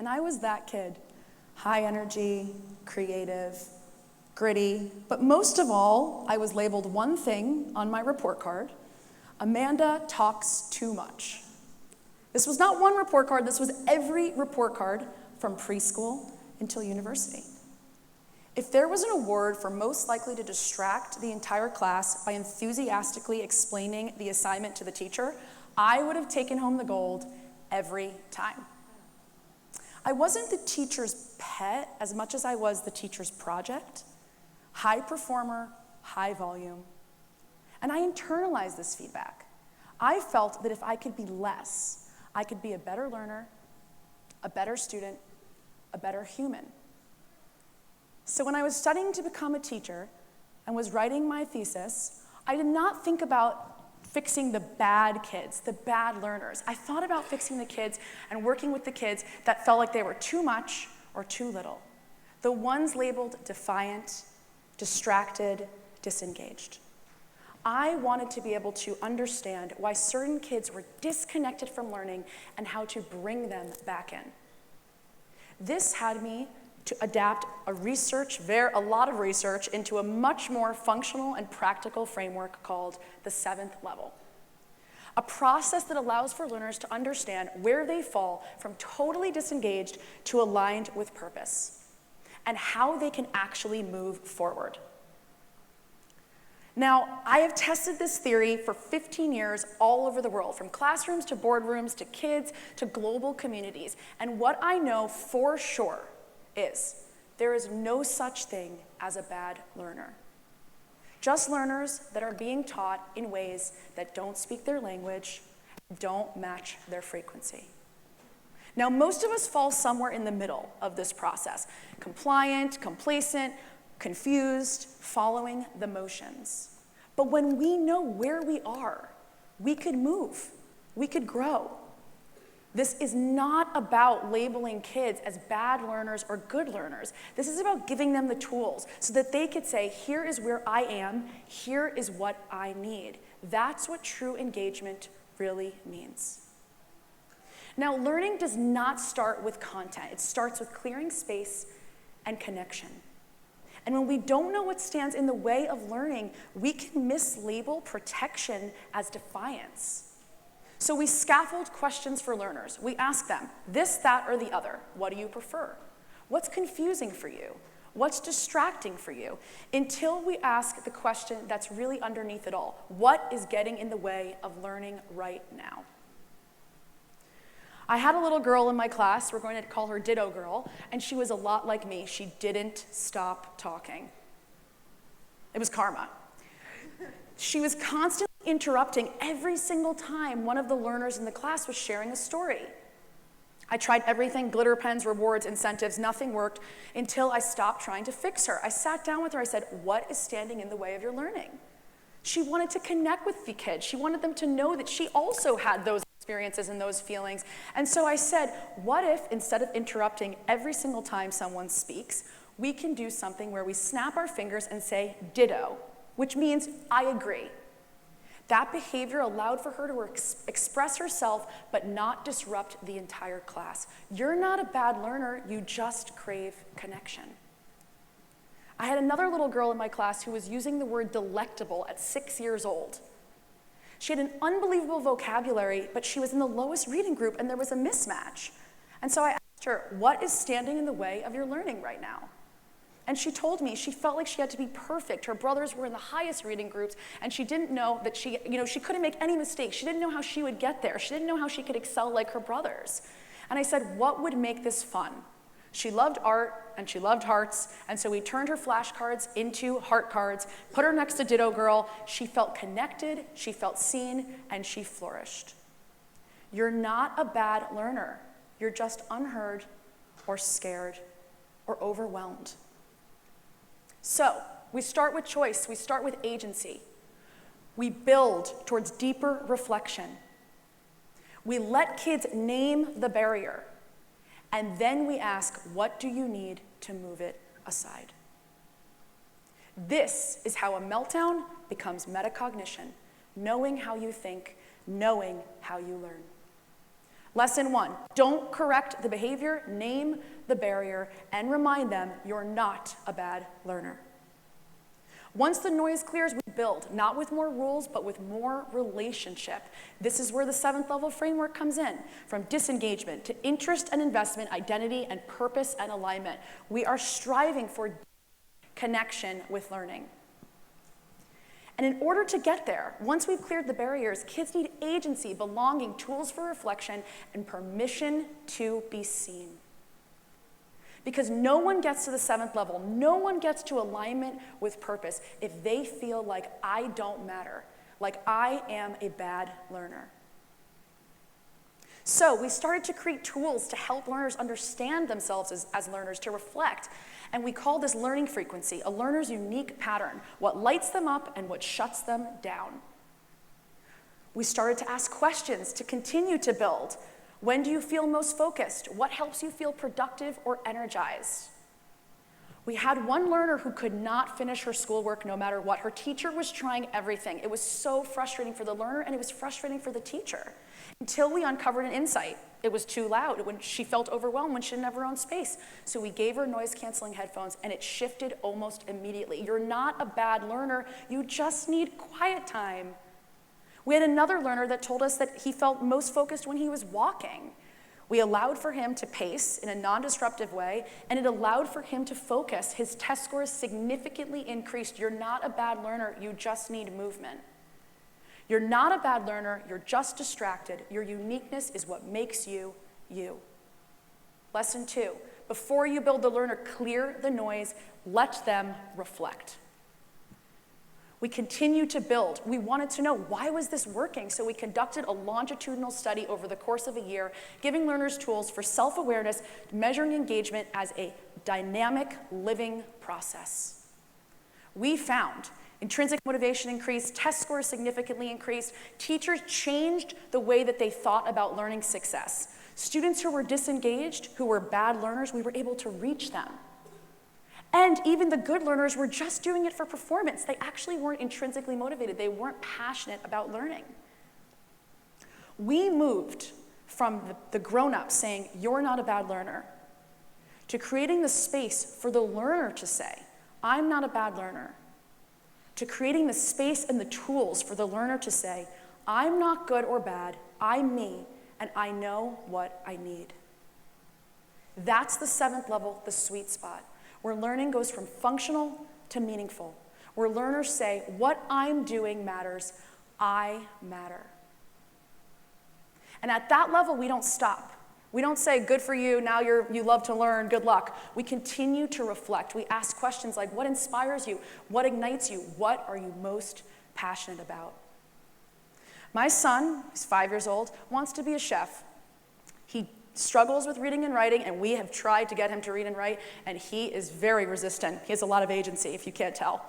And I was that kid. High energy, creative, gritty, but most of all, I was labeled one thing on my report card: Amanda talks too much. This was not one report card, this was every report card from preschool until university. If there was an award for most likely to distract the entire class by enthusiastically explaining the assignment to the teacher, I would have taken home the gold every time. I wasn't the teacher's pet as much as I was the teacher's project. High performer, high volume. And I internalized this feedback. I felt that if I could be less, I could be a better learner, a better student, a better human. So when I was studying to become a teacher and was writing my thesis, I did not think about fixing the bad kids, the bad learners. I thought about fixing the kids and working with the kids that felt like they were too much or too little. The ones labeled defiant, distracted, disengaged. I wanted to be able to understand why certain kids were disconnected from learning and how to bring them back in. This had me to adapt a lot of research into a much more functional and practical framework called the 7th level. A process that allows for learners to understand where they fall from totally disengaged to aligned with purpose, and how they can actually move forward. Now, I have tested this theory for 15 years all over the world, from classrooms to boardrooms to kids to global communities, and what I know for sure is there is no such thing as a bad learner. Just learners that are being taught in ways that don't speak their language, don't match their frequency. Now, most of us fall somewhere in the middle of this process: compliant, complacent, confused, following the motions. But when we know where we are, we could move, we could grow. This is not about labeling kids as bad learners or good learners. This is about giving them the tools so that they could say, here is where I am, here is what I need. That's what true engagement really means. Now, learning does not start with content. It starts with clearing space and connection. And when we don't know what stands in the way of learning, we can mislabel protection as defiance. So we scaffold questions for learners. We ask them, this, that, or the other. What do you prefer? What's confusing for you? What's distracting for you? Until we ask the question that's really underneath it all. What is getting in the way of learning right now? I had a little girl in my class, we're going to call her Ditto Girl, and she was a lot like me. She didn't stop talking. It was karma. She was constantly interrupting every single time one of the learners in the class was sharing a story. I tried everything: glitter pens, rewards, incentives. Nothing worked until I stopped trying to fix her. I sat down with her. I said, what is standing in the way of your learning? She wanted to connect with the kids. She wanted them to know that she also had those experiences and those feelings. And so I said, what if instead of interrupting every single time someone speaks, we can do something where we snap our fingers and say ditto, which means I agree. That behavior allowed for her to express herself but not disrupt the entire class. You're not a bad learner, you just crave connection. I had another little girl in my class who was using the word delectable at 6 years old. She had an unbelievable vocabulary, but she was in the lowest reading group and there was a mismatch. And so I asked her, what is standing in the way of your learning right now? And she told me she felt like she had to be perfect. Her brothers were in the highest reading groups, and she didn't know that she couldn't make any mistakes. She didn't know how she would get there. She didn't know how she could excel like her brothers. And I said, what would make this fun? She loved art, and she loved hearts, and so we turned her flashcards into heart cards, put her next to Ditto Girl. She felt connected, she felt seen, and she flourished. You're not a bad learner. You're just unheard or scared or overwhelmed. So, we start with choice, we start with agency. We build towards deeper reflection. We let kids name the barrier. And then we ask, what do you need to move it aside? This is how a meltdown becomes metacognition, knowing how you think, knowing how you learn. Lesson 1, don't correct the behavior, name the barrier, and remind them you're not a bad learner. Once the noise clears, we build, not with more rules, but with more relationship. This is where the 7th level framework comes in. From disengagement to interest and investment, identity and purpose and alignment. We are striving for connection with learning. And in order to get there, once we've cleared the barriers, kids need agency, belonging, tools for reflection, and permission to be seen. Because no one gets to the 7th level, no one gets to alignment with purpose if they feel like I don't matter, like I am a bad learner. So we started to create tools to help learners understand themselves as learners, to reflect. And we call this learning frequency, a learner's unique pattern, what lights them up and what shuts them down. We started to ask questions to continue to build. When do you feel most focused? What helps you feel productive or energized? We had one learner who could not finish her schoolwork no matter what. Her teacher was trying everything. It was so frustrating for the learner and it was frustrating for the teacher. Until we uncovered an insight. It was too loud. When she felt overwhelmed when she didn't have her own space. So we gave her noise-canceling headphones and it shifted almost immediately. You're not a bad learner, you just need quiet time. We had another learner that told us that he felt most focused when he was walking. We allowed for him to pace in a non-disruptive way, and it allowed for him to focus. His test scores significantly increased. You're not a bad learner, you just need movement. You're not a bad learner, you're just distracted. Your uniqueness is what makes you, you. Lesson 2, before you build the learner, clear the noise, let them reflect. We continue to build. We wanted to know, why was this working? So we conducted a longitudinal study over the course of a year, giving learners tools for self-awareness, measuring engagement as a dynamic living process. We found intrinsic motivation increased, test scores significantly increased, teachers changed the way that they thought about learning success. Students who were disengaged, who were bad learners, we were able to reach them. And even the good learners were just doing it for performance. They actually weren't intrinsically motivated. They weren't passionate about learning. We moved from the grown-up saying, you're not a bad learner, to creating the space for the learner to say, I'm not a bad learner, to creating the space and the tools for the learner to say, I'm not good or bad, I'm me, and I know what I need. That's the 7th level, the sweet spot, where learning goes from functional to meaningful, where learners say, what I'm doing matters, I matter. And at that level, we don't stop. We don't say, good for you, now you love to learn, good luck. We continue to reflect. We ask questions like, what inspires you? What ignites you? What are you most passionate about? My son, who's 5 years old, wants to be a chef. He struggles with reading and writing, and we have tried to get him to read and write, and he is very resistant. He has a lot of agency, if you can't tell.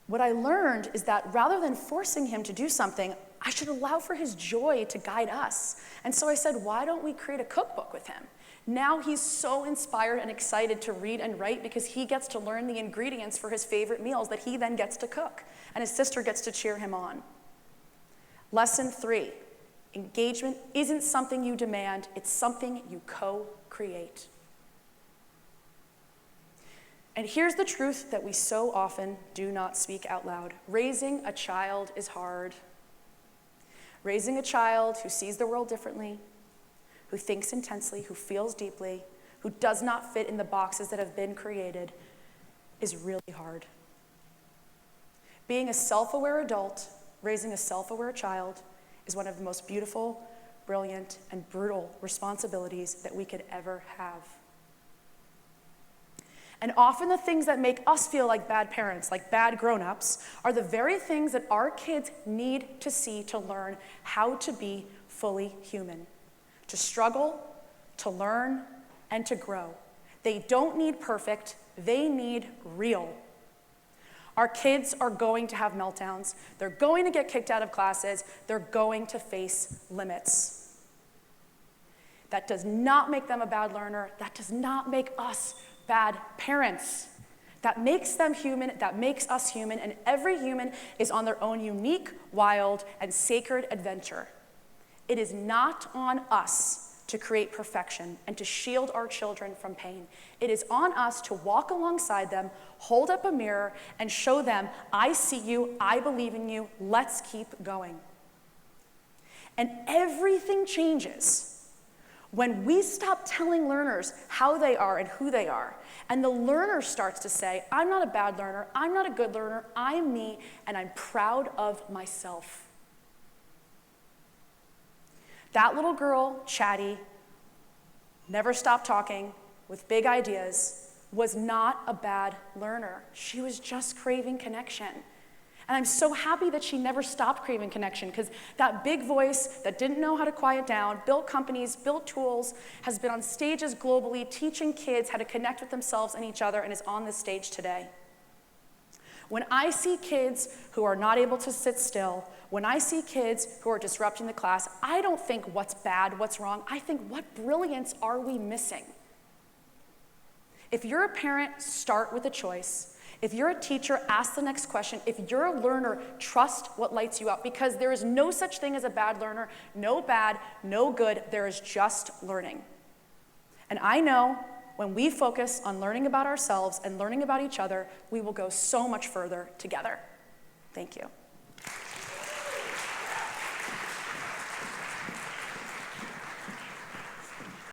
What I learned is that rather than forcing him to do something, I should allow for his joy to guide us. And so I said, why don't we create a cookbook with him? Now he's so inspired and excited to read and write because he gets to learn the ingredients for his favorite meals that he then gets to cook. And his sister gets to cheer him on. Lesson 3, engagement isn't something you demand, it's something you co-create. And here's the truth that we so often do not speak out loud. Raising a child is hard. Raising a child who sees the world differently, who thinks intensely, who feels deeply, who does not fit in the boxes that have been created is really hard. Being a self-aware adult, raising a self-aware child, is one of the most beautiful, brilliant, and brutal responsibilities that we could ever have. And often the things that make us feel like bad parents, like bad grown-ups, are the very things that our kids need to see to learn how to be fully human, to struggle, to learn, and to grow. They don't need perfect, they need real. Our kids are going to have meltdowns, they're going to get kicked out of classes, they're going to face limits. That does not make them a bad learner, that does not make us bad parents. That makes them human, that makes us human, and every human is on their own unique, wild, and sacred adventure. It is not on us to create perfection and to shield our children from pain. It is on us to walk alongside them, hold up a mirror, and show them, I see you, I believe in you, let's keep going. And everything changes when we stop telling learners how they are and who they are, and the learner starts to say, I'm not a bad learner, I'm not a good learner, I'm me, and I'm proud of myself. That little girl, chatty, never stopped talking, with big ideas, was not a bad learner. She was just craving connection. And I'm so happy that she never stopped craving connection, because that big voice that didn't know how to quiet down, built companies, built tools, has been on stages globally teaching kids how to connect with themselves and each other, and is on this stage today. When I see kids who are not able to sit still, when I see kids who are disrupting the class, I don't think what's bad, what's wrong. I think, what brilliance are we missing? If you're a parent, start with a choice. If you're a teacher, ask the next question. If you're a learner, trust what lights you up, because there is no such thing as a bad learner. No bad, no good. There is just learning. And I know when we focus on learning about ourselves and learning about each other, we will go so much further together. Thank you.